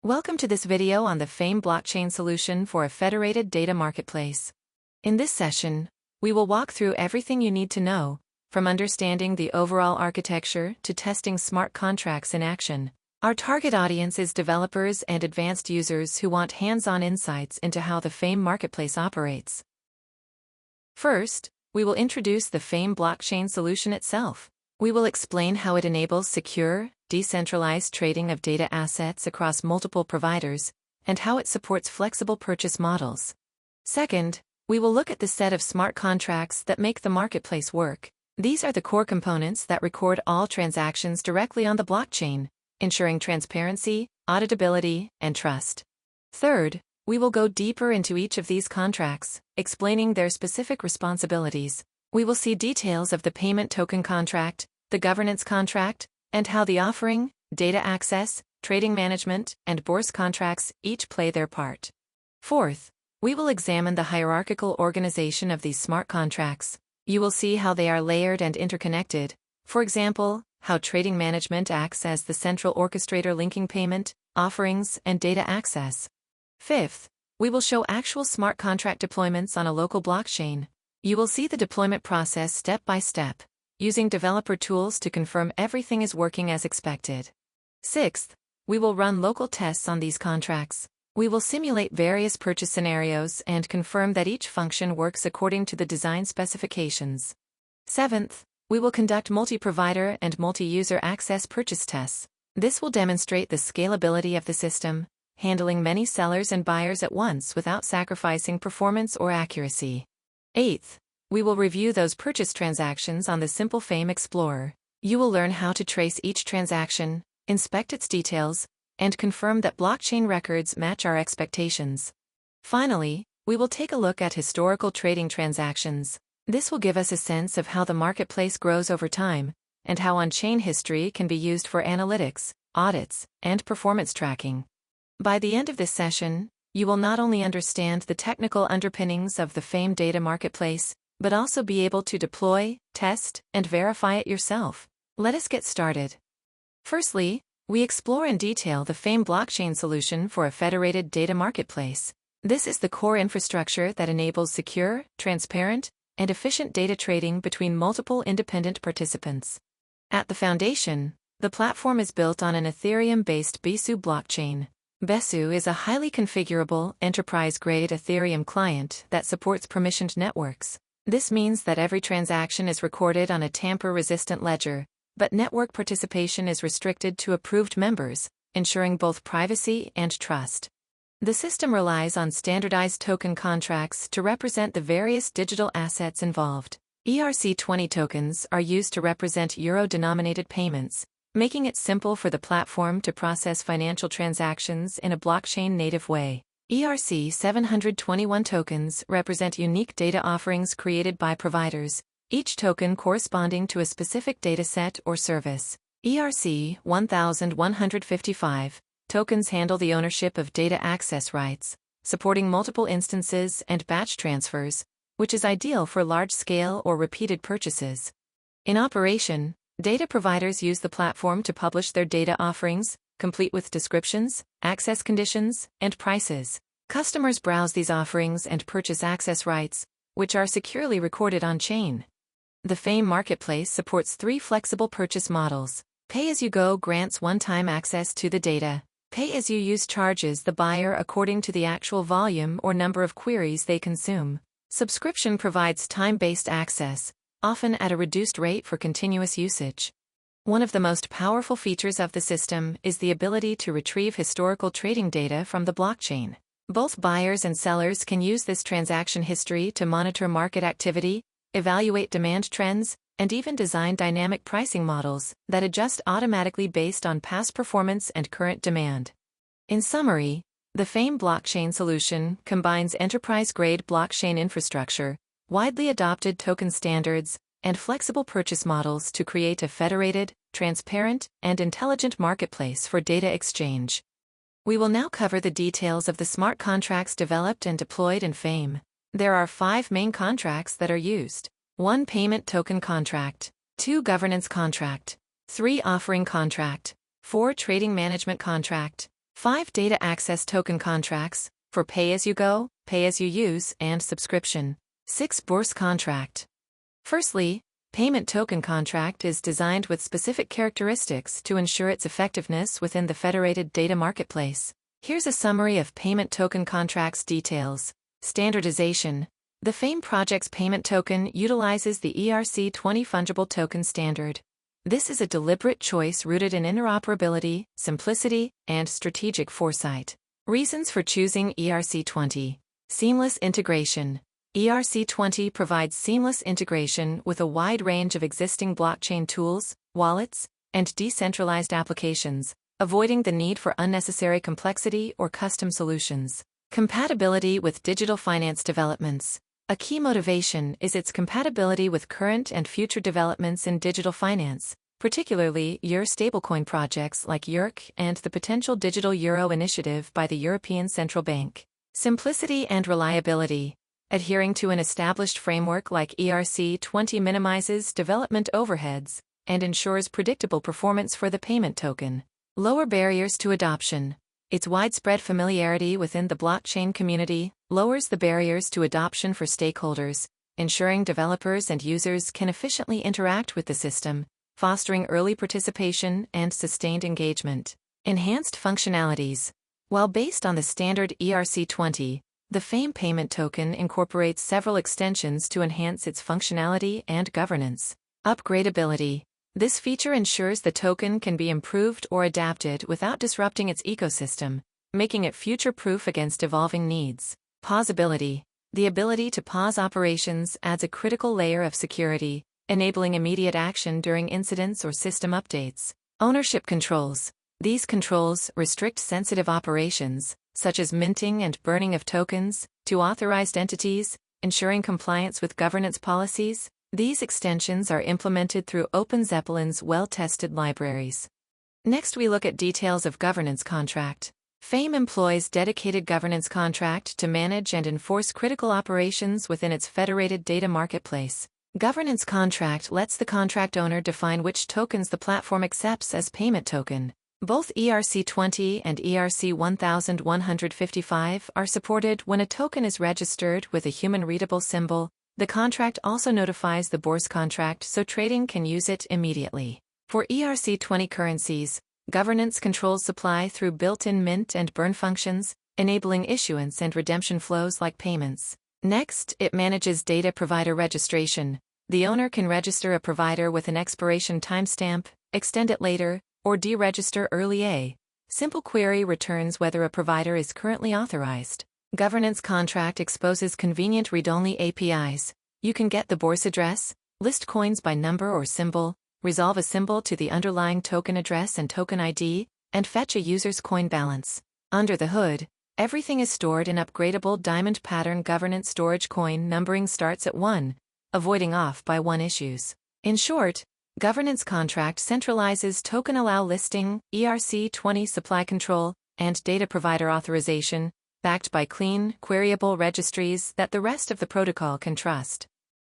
Welcome to this video on the FAME blockchain solution for a federated data marketplace. In this session, we will walk through everything you need to know, from understanding the overall architecture to testing smart contracts in action. Our target audience is developers and advanced users who want hands-on insights into how the FAME marketplace operates. First, we will introduce the FAME blockchain solution itself. We will explain how it enables secure, decentralized trading of data assets across multiple providers, and how it supports flexible purchase models. Second, we will look at the set of smart contracts that make the marketplace work. These are the core components that record all transactions directly on the blockchain, ensuring transparency, auditability, and trust. Third, we will go deeper into each of these contracts, explaining their specific responsibilities. We will see details of the payment token contract, the governance contract, and how the offering, data access, trading management, and bourse contracts each play their part. Fourth, we will examine the hierarchical organization of these smart contracts. You will see how they are layered and interconnected, for example, how trading management acts as the central orchestrator linking payment, offerings, and data access. Fifth, we will show actual smart contract deployments on a local blockchain. You will see the deployment process step by step, using developer tools to confirm everything is working as expected. Sixth, we will run local tests on these contracts. We will simulate various purchase scenarios and confirm that each function works according to the design specifications. Seventh, we will conduct multi-provider and multi-user access purchase tests. This will demonstrate the scalability of the system, handling many sellers and buyers at once without sacrificing performance or accuracy. Eighth, we will review those purchase transactions on the simple FAME Explorer. You will learn how to trace each transaction, inspect its details, and confirm that blockchain records match our expectations. Finally, we will take a look at historical trading transactions. This will give us a sense of how the marketplace grows over time, and how on-chain history can be used for analytics, audits, and performance tracking. By the end of this session, you will not only understand the technical underpinnings of the FAME data marketplace, but also be able to deploy, test, and verify it yourself. Let us get started. Firstly, we explore in detail the FAME blockchain solution for a federated data marketplace. This is the core infrastructure that enables secure, transparent, and efficient data trading between multiple independent participants. At the foundation, the platform is built on an Ethereum-based Besu blockchain. Besu is a highly configurable, enterprise-grade Ethereum client that supports permissioned networks. This means that every transaction is recorded on a tamper-resistant ledger, but network participation is restricted to approved members, ensuring both privacy and trust. The system relies on standardized token contracts to represent the various digital assets involved. ERC20 tokens are used to represent euro-denominated payments, making it simple for the platform to process financial transactions in a blockchain-native way. ERC721 tokens represent unique data offerings created by providers, each token corresponding to a specific dataset or service. ERC1155 tokens handle the ownership of data access rights, supporting multiple instances and batch transfers, which is ideal for large-scale or repeated purchases. In operation, data providers use the platform to publish their data offerings, complete with descriptions, access conditions, and prices. Customers browse these offerings and purchase access rights, which are securely recorded on-chain. The FAME marketplace supports 3 flexible purchase models. Pay-as-you-go grants one-time access to the data. Pay-as-you-use charges the buyer according to the actual volume or number of queries they consume. Subscription provides time-based access, often at a reduced rate for continuous usage. One of the most powerful features of the system is the ability to retrieve historical trading data from the blockchain. Both buyers and sellers can use this transaction history to monitor market activity, evaluate demand trends, and even design dynamic pricing models that adjust automatically based on past performance and current demand. In summary, the FAME blockchain solution combines enterprise-grade blockchain infrastructure, widely adopted token standards, and flexible purchase models to create a federated, transparent, and intelligent marketplace for data exchange. We will now cover the details of the smart contracts developed and deployed in FAME. There are 5 main contracts that are used. 1 payment token contract, 2 governance contract, 3 offering contract, 4 trading management contract, 5 data access token contracts, for pay-as-you-go, pay-as-you-use, and subscription. 6 Bourse contract. Firstly, payment token contract is designed with specific characteristics to ensure its effectiveness within the Federated Data Marketplace. Here's a summary of payment token contracts details. Standardization. The FAME project's payment token utilizes the ERC20 fungible token standard. This is a deliberate choice rooted in interoperability, simplicity, and strategic foresight. Reasons for choosing ERC20. Seamless integration. ERC20 provides seamless integration with a wide range of existing blockchain tools, wallets, and decentralized applications, avoiding the need for unnecessary complexity or custom solutions. Compatibility with digital finance developments. A key motivation is its compatibility with current and future developments in digital finance, particularly Euro stablecoin projects like EURC and the potential digital euro initiative by the European Central Bank. Simplicity and reliability. Adhering to an established framework like ERC20 minimizes development overheads and ensures predictable performance for the payment token. Lower barriers to adoption. Its widespread familiarity within the blockchain community lowers the barriers to adoption for stakeholders, ensuring developers and users can efficiently interact with the system, fostering early participation and sustained engagement. Enhanced functionalities. While based on the standard ERC20, the FAME payment token incorporates several extensions to enhance its functionality and governance. Upgradability. This feature ensures the token can be improved or adapted without disrupting its ecosystem, making it future-proof against evolving needs. Pausability. The ability to pause operations adds a critical layer of security, enabling immediate action during incidents or system updates. Ownership controls. These controls restrict sensitive operations, such as minting and burning of tokens, to authorized entities, ensuring compliance with governance policies. These extensions are implemented through OpenZeppelin's well-tested libraries. Next, we look at details of governance contract. FAME employs dedicated governance contract to manage and enforce critical operations within its Federated Data Marketplace. Governance contract lets the contract owner define which tokens the platform accepts as payment token. Both ERC20 and ERC1155 are supported when a token is registered with a human-readable symbol. The contract also notifies the Bourse contract so trading can use it immediately. For ERC20 currencies, governance controls supply through built-in mint and burn functions, enabling issuance and redemption flows like payments. Next, it manages data provider registration. The owner can register a provider with an expiration timestamp, extend it later, or deregister early. A simple query returns whether a provider is currently authorized. Governance contract exposes convenient read-only APIs. You can get the Bourse address, list coins by number or symbol, resolve a symbol to the underlying token address and token ID, and fetch a user's coin balance. Under the hood, everything is stored in upgradable diamond pattern governance storage. Coin numbering starts at 1, avoiding off-by-1 issues. In short, governance contract centralizes token allow listing, ERC20 supply control, and data provider authorization, backed by clean, queryable registries that the rest of the protocol can trust.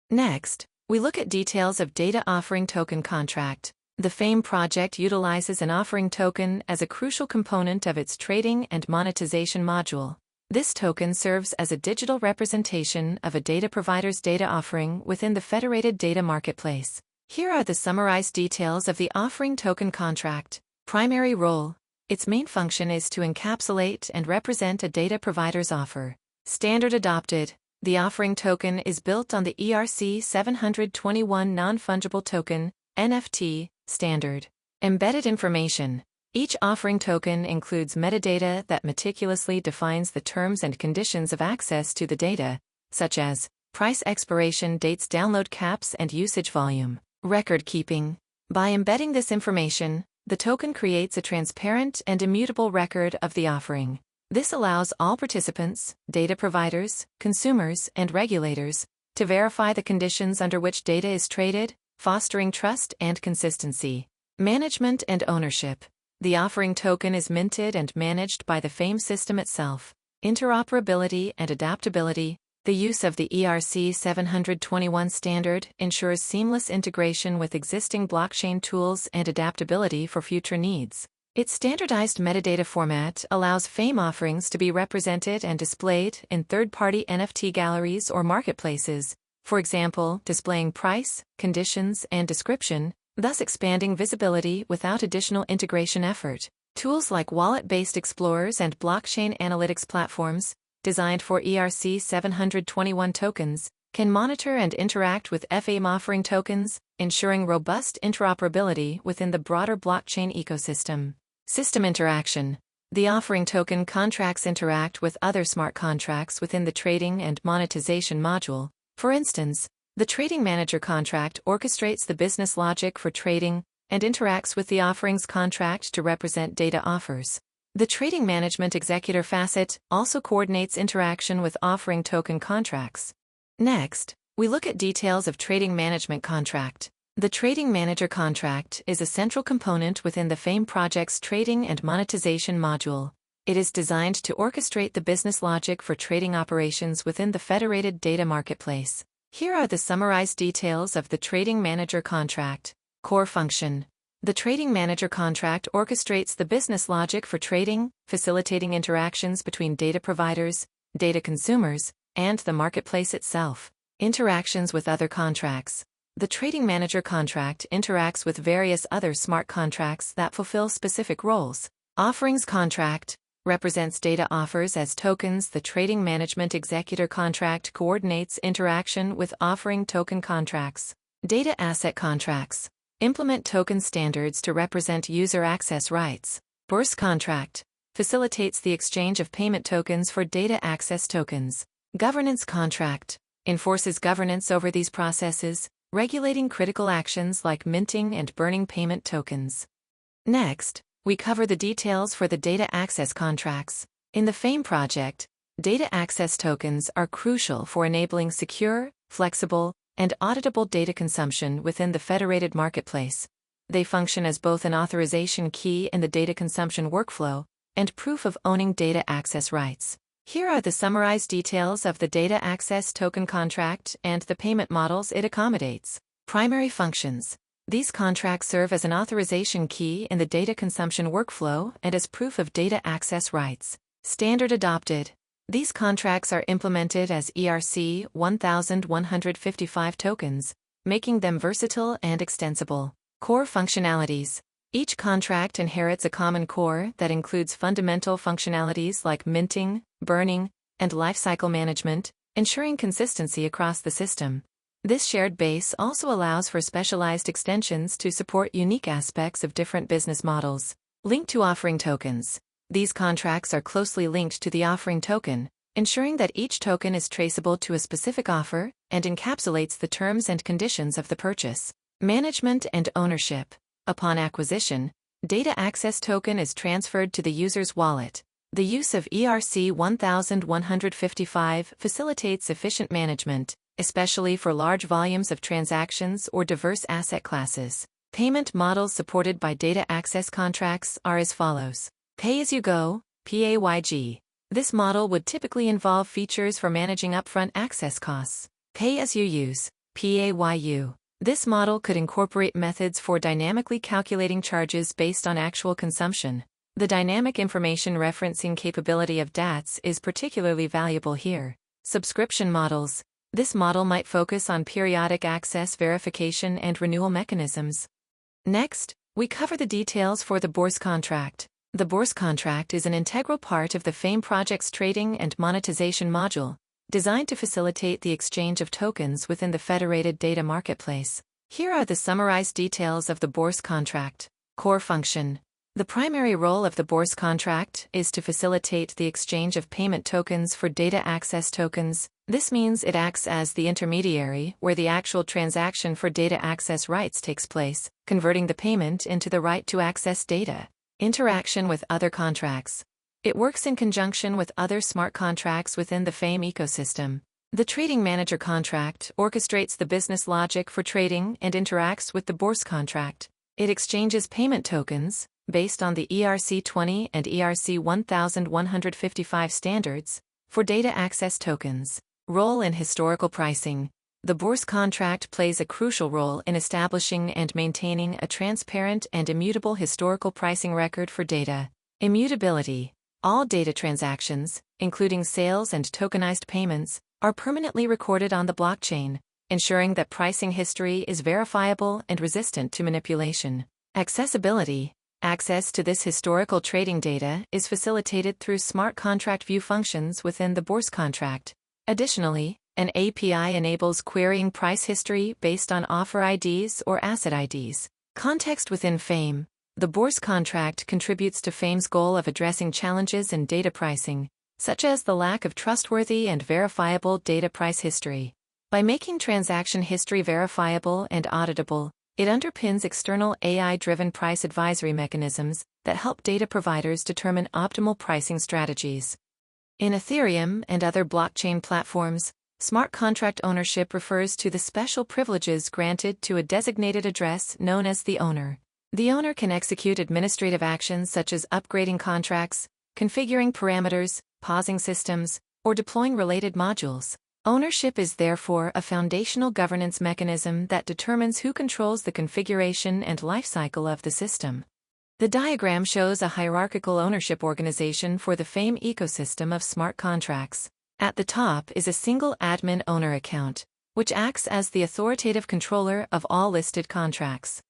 Next, we look at details of data offering token contract. The FAME project utilizes an offering token as a crucial component of its trading and monetization module. This token serves as a digital representation of a data provider's data offering within the Federated Data Marketplace. Here are the summarized details of the offering token contract. Primary role. Its main function is to encapsulate and represent a data provider's offer. Standard adopted. The offering token is built on the ERC 721 non-fungible token, NFT, standard. Embedded information. Each offering token includes metadata that meticulously defines the terms and conditions of access to the data, such as price expiration dates, download caps, and usage volume. Record keeping. By embedding this information, the token creates a transparent and immutable record of the offering. This allows all participants, data providers, consumers, and regulators to verify the conditions under which data is traded, fostering trust and consistency. Management and ownership. The offering token is minted and managed by the FAME system itself. Interoperability and adaptability. The use of the ERC 721 standard ensures seamless integration with existing blockchain tools and adaptability for future needs. Its standardized metadata format allows FAME offerings to be represented and displayed in third-party NFT galleries or marketplaces, for example, displaying price, conditions, and description, thus expanding visibility without additional integration effort. Tools like wallet-based explorers and blockchain analytics platforms, designed for ERC-721 tokens, can monitor and interact with FAME offering tokens, ensuring robust interoperability within the broader blockchain ecosystem. System interaction. The offering token contracts interact with other smart contracts within the trading and monetization module. For instance, the Trading Manager contract orchestrates the business logic for trading and interacts with the offerings contract to represent data offers. The Trading Management Executor facet also coordinates interaction with offering token contracts. Next, we look at details of Trading Management contract. The Trading Manager contract is a central component within the FAME project's trading and monetization module. It is designed to orchestrate the business logic for trading operations within the Federated Data Marketplace. Here are the summarized details of the Trading Manager contract. Core function. The Trading Manager contract orchestrates the business logic for trading, facilitating interactions between data providers, data consumers, and the marketplace itself. Interactions with other contracts. The Trading Manager contract interacts with various other smart contracts that fulfill specific roles. Offerings contract represents data offers as tokens. The Trading Management Executor contract coordinates interaction with offering token contracts. Data asset contracts implement token standards to represent user access rights. Burst contract facilitates the exchange of payment tokens for data access tokens. Governance contract enforces governance over these processes, regulating critical actions like minting and burning payment tokens. Next, we cover the details for the data access contracts. In the FAME project, data access tokens are crucial for enabling secure, flexible, and auditable data consumption within the Federated Marketplace. They function as both an authorization key in the data consumption workflow and proof of owning data access rights. Here are the summarized details of the data access token contract and the payment models it accommodates. Primary functions. These contracts serve as an authorization key in the data consumption workflow and as proof of data access rights. Standard adopted. These contracts are implemented as ERC 1155 tokens, making them versatile and extensible. Core functionalities. Each contract inherits a common core that includes fundamental functionalities like minting, burning, and lifecycle management, ensuring consistency across the system. This shared base also allows for specialized extensions to support unique aspects of different business models. Linked to offering tokens. These contracts are closely linked to the offering token, ensuring that each token is traceable to a specific offer and encapsulates the terms and conditions of the purchase. Management and ownership. Upon acquisition, data access token is transferred to the user's wallet. The use of ERC 1155 facilitates efficient management, especially for large volumes of transactions or diverse asset classes. Payment models supported by data access contracts are as follows. Pay-as-you-go, PAYG. This model would typically involve features for managing upfront access costs. Pay-as-you-use, PAYU. This model could incorporate methods for dynamically calculating charges based on actual consumption. The dynamic information referencing capability of DATS is particularly valuable here. Subscription models. This model might focus on periodic access verification and renewal mechanisms. Next, we cover the details for the Bourse contract. The Bourse contract is an integral part of the FAME project's trading and monetization module, designed to facilitate the exchange of tokens within the Federated Data Marketplace. Here are the summarized details of the Bourse contract. Core function. The primary role of the Bourse contract is to facilitate the exchange of payment tokens for data access tokens. This means it acts as the intermediary where the actual transaction for data access rights takes place, converting the payment into the right to access data. Interaction with other contracts. It works in conjunction with other smart contracts within the FAME ecosystem. The Trading Manager contract orchestrates the business logic for trading and interacts with the Bourse contract. It exchanges payment tokens, based on the ERC-20 and ERC-1155 standards, for data access tokens. Role in historical pricing. The Bourse contract plays a crucial role in establishing and maintaining a transparent and immutable historical pricing record for data. Immutability. All data transactions, including sales and tokenized payments, are permanently recorded on the blockchain, ensuring that pricing history is verifiable and resistant to manipulation. Accessibility. Access to this historical trading data is facilitated through smart contract view functions within the Bourse contract. Additionally, an API enables querying price history based on offer IDs or asset IDs. Context within FAME. The Bourse contract contributes to FAME's goal of addressing challenges in data pricing, such as the lack of trustworthy and verifiable data price history. By making transaction history verifiable and auditable, it underpins external AI-driven price advisory mechanisms that help data providers determine optimal pricing strategies. In Ethereum and other blockchain platforms, smart contract ownership refers to the special privileges granted to a designated address known as the owner. The owner can execute administrative actions such as upgrading contracts, configuring parameters, pausing systems, or deploying related modules. Ownership is therefore a foundational governance mechanism that determines who controls the configuration and lifecycle of the system. The diagram shows a hierarchical ownership organization for the FAME ecosystem of smart contracts. At the top is a single admin owner account, which acts as the authoritative controller of all listed contracts.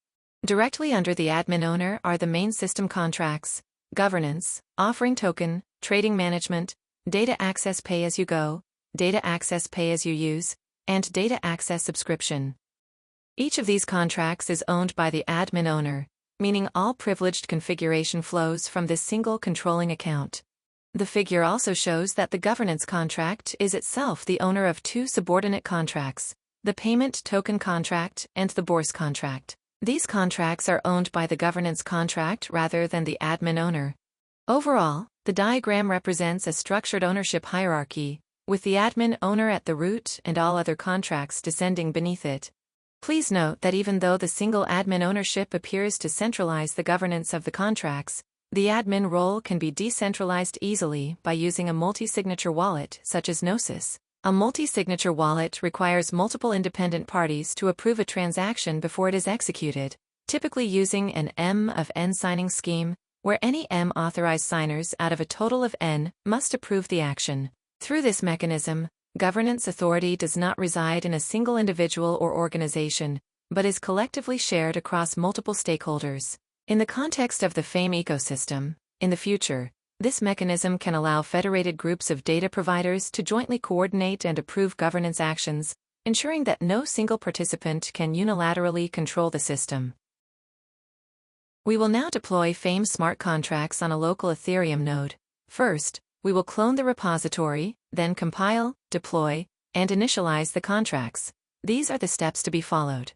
Directly under the admin owner are the main system contracts, governance, offering token, trading management, data access pay-as-you-go, data access pay-as-you-use, and data access subscription. Each of these contracts is owned by the admin owner, meaning all privileged configuration flows from this single controlling account. The figure also shows that the governance contract is itself the owner of two subordinate contracts, the payment token contract and the Bourse contract. These contracts are owned by the governance contract rather than the admin owner. Overall, the diagram represents a structured ownership hierarchy, with the admin owner at the root and all other contracts descending beneath it. Please note that even though the single admin ownership appears to centralize the governance of the contracts, the admin role can be decentralized easily by using a multi-signature wallet such as Gnosis. A multi-signature wallet requires multiple independent parties to approve a transaction before it is executed, typically using an M of N signing scheme, where any M authorized signers out of a total of N must approve the action. Through this mechanism, governance authority does not reside in a single individual or organization, but is collectively shared across multiple stakeholders. In the context of the FAME ecosystem, in the future, this mechanism can allow federated groups of data providers to jointly coordinate and approve governance actions, ensuring that no single participant can unilaterally control the system. We will now deploy FAME smart contracts on a local Ethereum node. First, we will clone the repository, then compile, deploy, and initialize the contracts. These are the steps to be followed.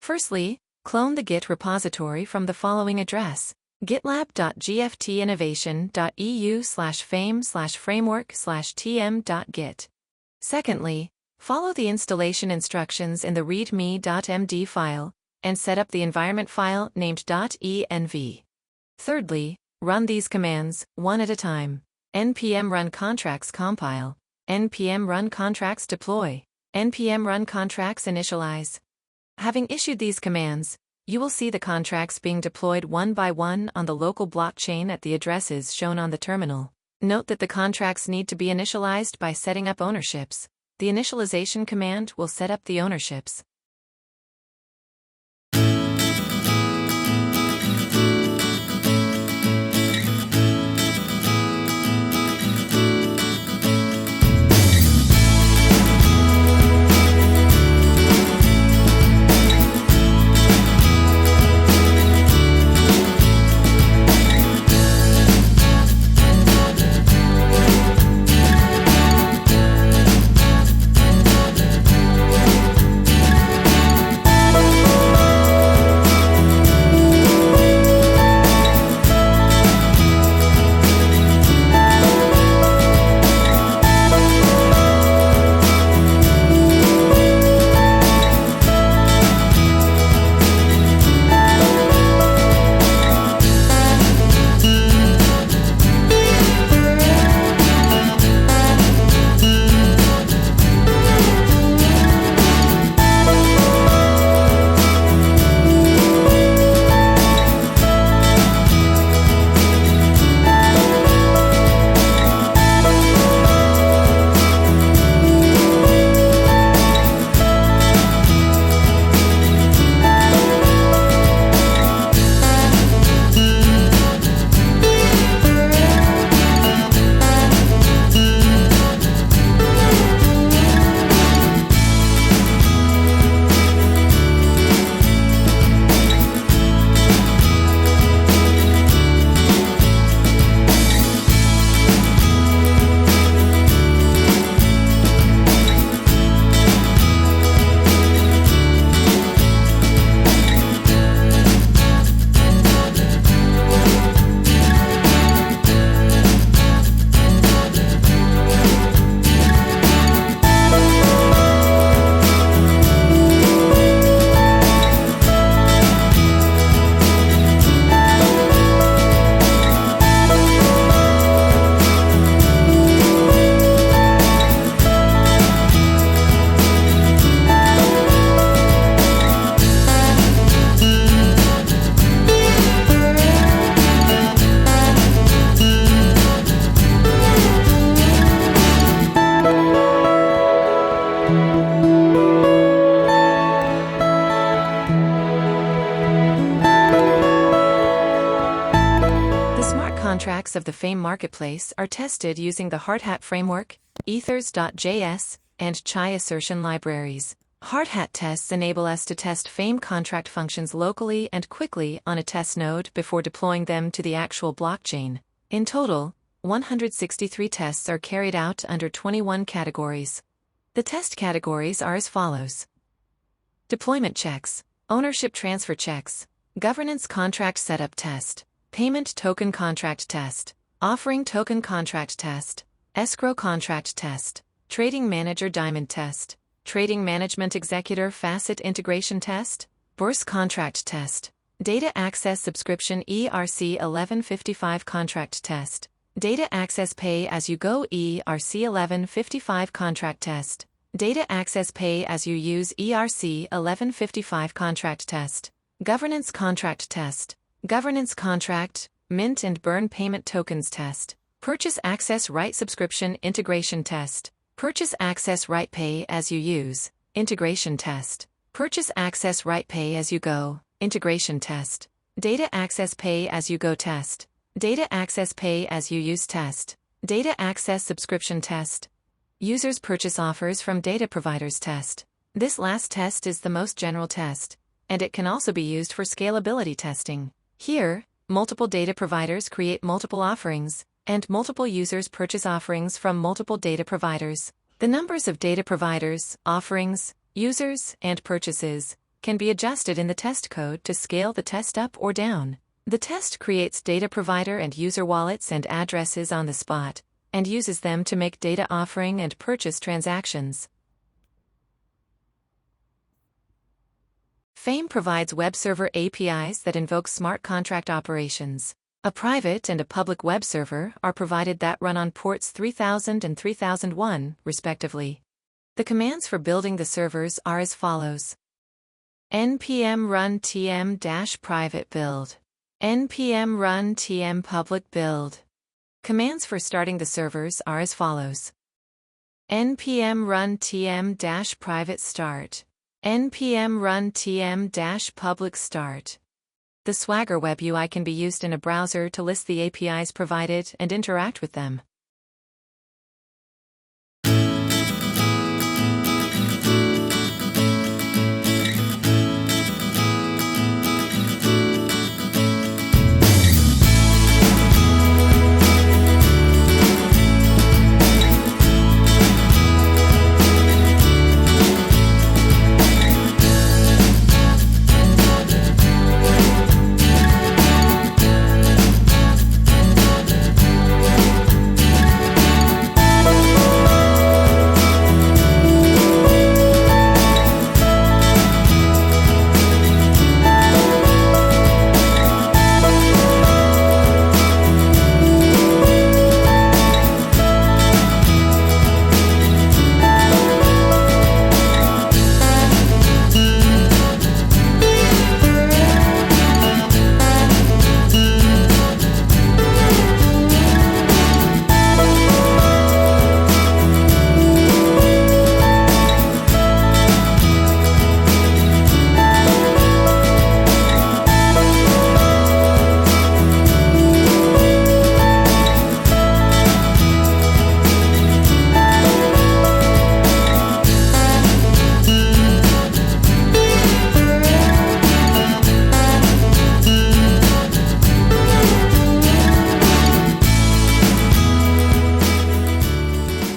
Firstly, clone the Git repository from the following address: gitlab.gftinnovation.eu/fame/framework/tm.git. Secondly, follow the installation instructions in the readme.md file, and set up the environment file named .env. Thirdly, run these commands, one at a time. npm run contracts compile, npm run contracts deploy, npm run contracts initialize. Having issued these commands, you will see the contracts being deployed one by one on the local blockchain at the addresses shown on the terminal. Note that the contracts need to be initialized by setting up ownerships. The initialization command will set up the ownerships. aspects of the FAME marketplace are tested using the Hardhat framework, ethers.js, and Chai assertion libraries. Hardhat tests enable us to test FAME contract functions locally and quickly on a test node before deploying them to the actual blockchain. In total, 163 tests are carried out under 21 categories. The test categories are as follows: deployment checks, ownership transfer checks, governance contract setup test, payment token contract test, offering token contract test, escrow contract test, trading manager diamond test, trading management executor facet integration test, Bourse contract test, data access subscription ERC 1155 contract test, data access pay as you go ERC 1155 contract test, data access pay as you use ERC 1155 contract test, governance contract test, governance contract, mint and burn payment tokens test, purchase access right subscription integration test, purchase access right pay as you use, integration test, purchase access right pay as you go, integration test, data access pay as you go test, data access pay as you use test, data access subscription test, users purchase offers from data providers test. This last test is the most general test, and it can also be used for scalability testing. Here, multiple data providers create multiple offerings, and multiple users purchase offerings from multiple data providers. The numbers of data providers, offerings, users, and purchases can be adjusted in the test code to scale the test up or down. The test creates data provider and user wallets and addresses on the spot, and uses them to make data offering and purchase transactions. FAME provides web server APIs that invoke smart contract operations. A private and a public web server are provided that run on ports 3000 and 3001, respectively. The commands for building the servers are as follows: npm run tm-private build, npm run tm public build. Commands for starting the servers are as follows: npm run tm-private start, npm run tm-public start. The Swagger web UI can be used in a browser to list the APIs provided and interact with them.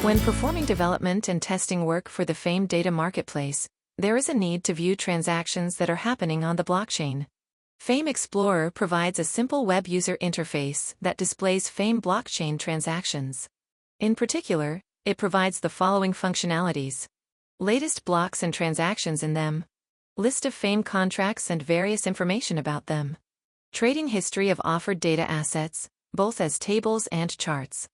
When performing development and testing work for the FAME Data Marketplace, there is a need to view transactions that are happening on the blockchain. FAME Explorer provides a simple web user interface that displays FAME blockchain transactions. In particular, it provides the following functionalities: latest blocks and transactions in them, list of FAME contracts and various information about them, trading history of offered data assets, both as tables and charts.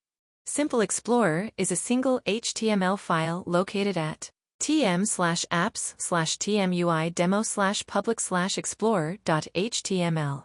Simple Explorer is a single HTML file located at tm/apps/tmui-demo/public/explorer.html.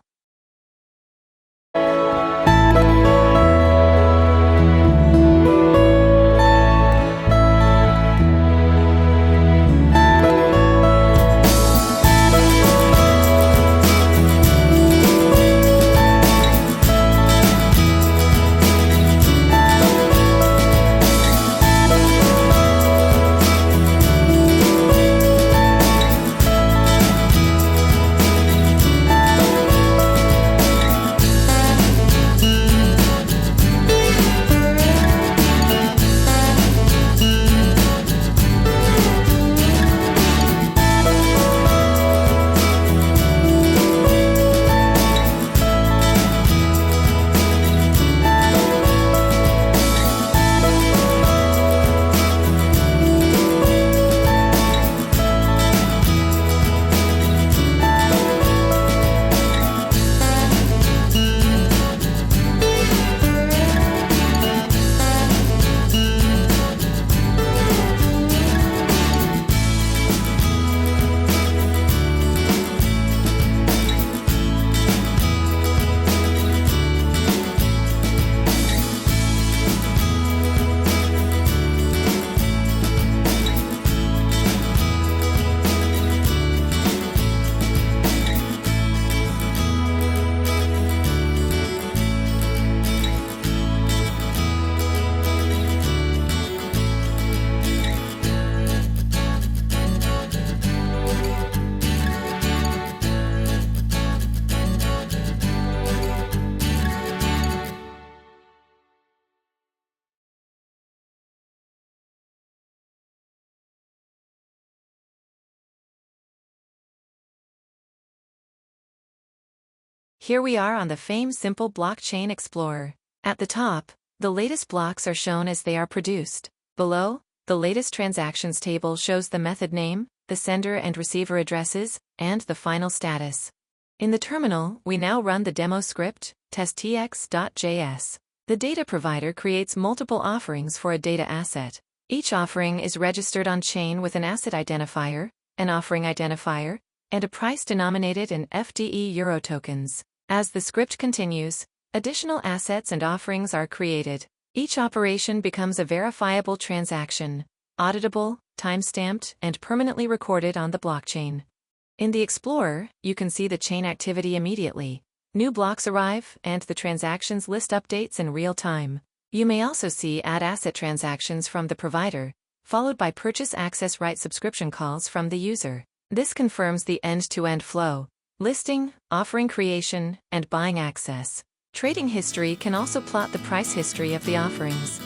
Here we are on the FAME Simple Blockchain Explorer. At the top, the latest blocks are shown as they are produced. Below, the latest transactions table shows the method name, the sender and receiver addresses, and the final status. In the terminal, we now run the demo script, testtx.js. The data provider creates multiple offerings for a data asset. Each offering is registered on-chain with an asset identifier, an offering identifier, and a price denominated in FDE euro tokens. As the script continues, additional assets and offerings are created. Each operation becomes a verifiable transaction, auditable, timestamped, and permanently recorded on the blockchain. In the Explorer, you can see the chain activity immediately. New blocks arrive, and the transactions list updates in real time. You may also see add asset transactions from the provider, followed by purchase access right subscription calls from the user. This confirms the end-to-end flow: listing, offering creation, and buying access. Trading history can also plot the price history of the offerings.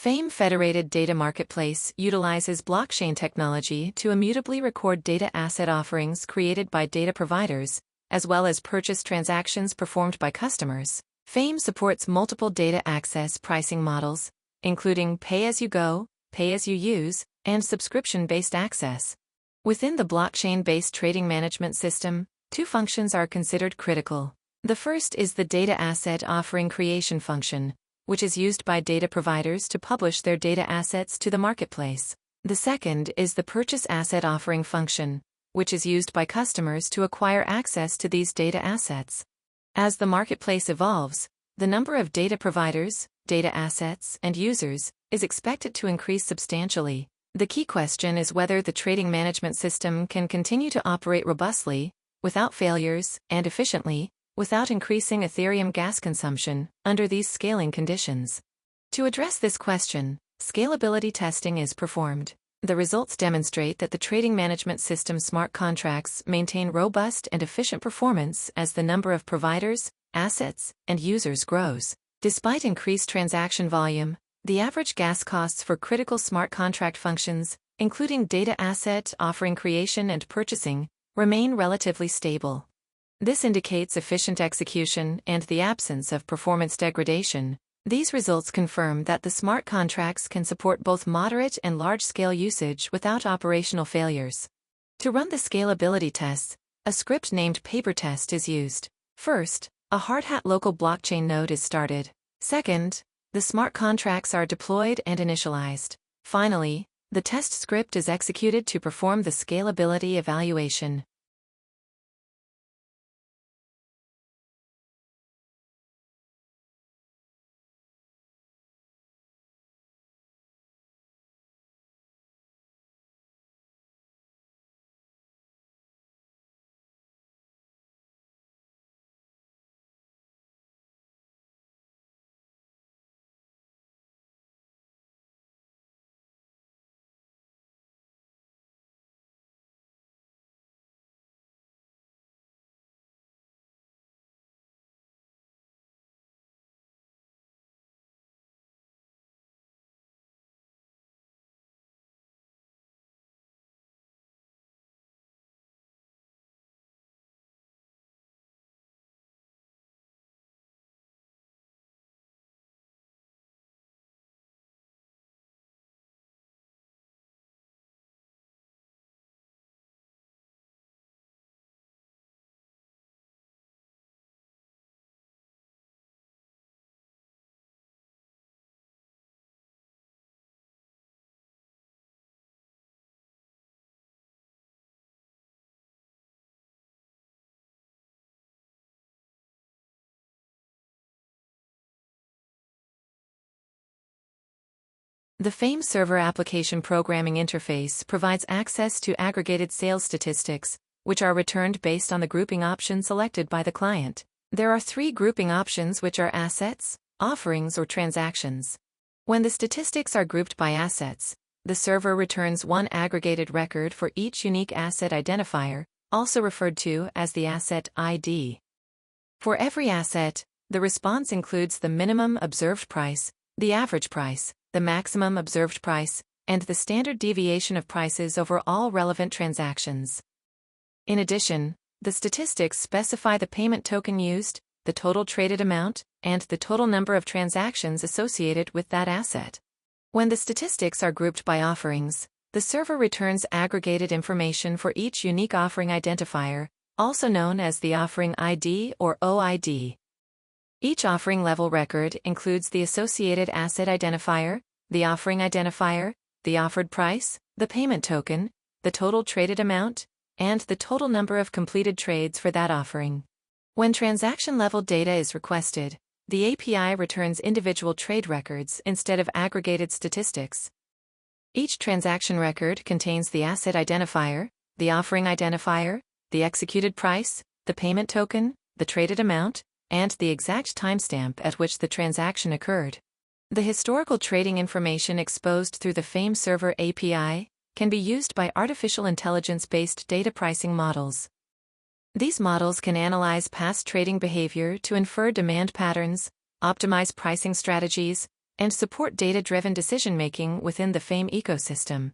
FAME Federated Data Marketplace utilizes blockchain technology to immutably record data asset offerings created by data providers, as well as purchase transactions performed by customers. FAME supports multiple data access pricing models, including pay-as-you-go, pay-as-you-use, and subscription-based access. Within the blockchain-based trading management system, two functions are considered critical. The first is the data asset offering creation function, which is used by data providers to publish their data assets to the marketplace. The second is the purchase asset offering function, which is used by customers to acquire access to these data assets. As the marketplace evolves, the number of data providers, data assets, and users is expected to increase substantially. The key question is whether the trading management system can continue to operate robustly, without failures, and efficiently, without increasing Ethereum gas consumption under these scaling conditions. To address this question, scalability testing is performed. The results demonstrate that the trading management system smart contracts maintain robust and efficient performance as the number of providers, assets, and users grows. Despite increased transaction volume, the average gas costs for critical smart contract functions, including data asset offering creation and purchasing, remain relatively stable. This indicates efficient execution and the absence of performance degradation. These results confirm that the smart contracts can support both moderate and large-scale usage without operational failures. To run the scalability tests, a script named paper test is used. First, a hard hat local blockchain node is started. Second, the smart contracts are deployed and initialized. Finally, the test script is executed to perform the scalability evaluation. The FAME Server Application Programming Interface provides access to aggregated sales statistics, which are returned based on the grouping option selected by the client. There are 3 grouping options, which are assets, offerings, or transactions. When the statistics are grouped by assets, the server returns one aggregated record for each unique asset identifier, also referred to as the asset ID. For every asset, the response includes the minimum observed price, the average price, the maximum observed price, and the standard deviation of prices over all relevant transactions. In addition, the statistics specify the payment token used, the total traded amount, and the total number of transactions associated with that asset. When the statistics are grouped by offerings, the server returns aggregated information for each unique offering identifier, also known as the offering ID or OID. Each offering level record includes the associated asset identifier, the offering identifier, the offered price, the payment token, the total traded amount, and the total number of completed trades for that offering. When transaction-level data is requested, the API returns individual trade records instead of aggregated statistics. Each transaction record contains the asset identifier, the offering identifier, the executed price, the payment token, the traded amount, and the exact timestamp at which the transaction occurred. The historical trading information exposed through the FAME Server API can be used by artificial intelligence-based data pricing models. These models can analyze past trading behavior to infer demand patterns, optimize pricing strategies, and support data-driven decision-making within the FAME ecosystem.